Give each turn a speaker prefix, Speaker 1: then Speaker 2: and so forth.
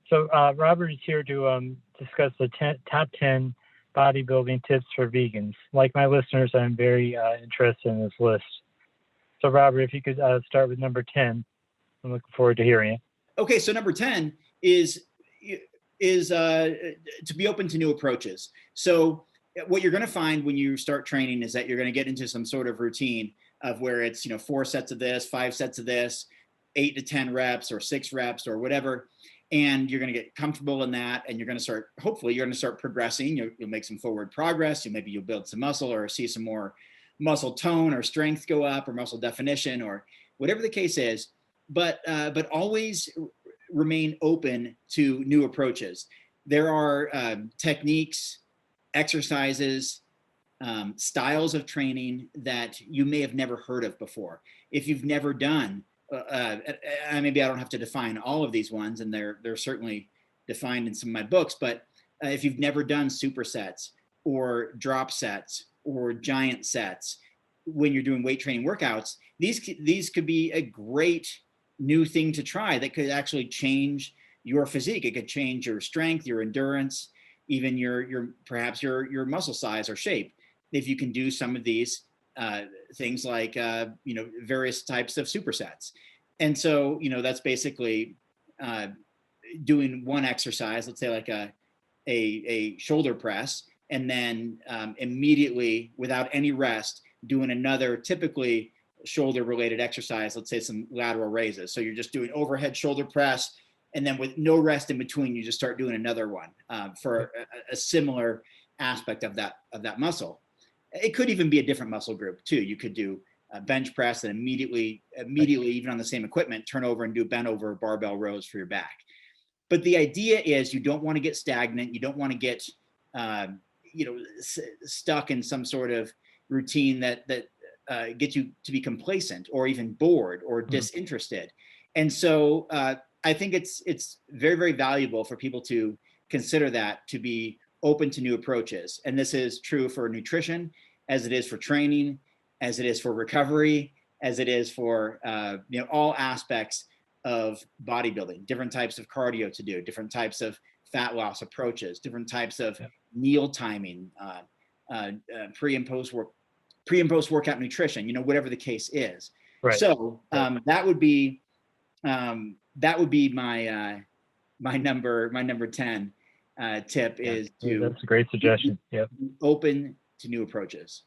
Speaker 1: So Robert is here to discuss the top 10 bodybuilding tips for vegans. Like my listeners, I'm very interested in this list. So Robert, if you could start with number 10, I'm looking forward to hearing it.
Speaker 2: Okay, so number 10 is to be open to new approaches. So what you're going to find when you start training is that you're going to get into some sort of routine of where it's 4 sets of this, 5 sets of this, 8 to 10 reps or 6 reps or whatever, and you're going to get comfortable in that, and you're going to start, hopefully you're going to start progressing. You'll make some forward progress. Maybe you'll build some muscle or see some more muscle tone or strength go up or muscle definition or whatever the case is. But always remain open to new approaches. There are techniques, exercises, styles of training that you may have never heard of before. If you've never done, maybe I don't have to define all of these ones, and they're certainly defined in some of my books, but if you've never done supersets or drop sets or giant sets when you're doing weight training workouts, these could be a great new thing to try that could actually change your physique. It could change your strength, your endurance, even perhaps your muscle size or shape. If you can do some of these things like various types of supersets. And so that's basically doing one exercise, let's say like a shoulder press, and then immediately without any rest doing another typically shoulder related exercise, let's say some lateral raises. So you're just doing overhead shoulder press, and then with no rest in between, you just start doing another one for a similar aspect of that muscle. It could even be a different muscle group too. You could do a bench press and immediately, even on the same equipment, turn over and do bent over barbell rows for your back. But the idea is you don't want to get stagnant. You don't want to get stuck in some sort of routine that get you to be complacent or even bored or disinterested. And so I think it's very, very valuable for people to consider that, to be open to new approaches. And this is true for nutrition, as it is for training, as it is for recovery, as it is for all aspects of bodybuilding, different types of cardio to do, different types of fat loss approaches, different types of meal timing, pre and post workout nutrition, whatever the case is. Right. So that would be my number 10 tip is to.
Speaker 1: That's a great suggestion. Yep.
Speaker 2: Open to new approaches.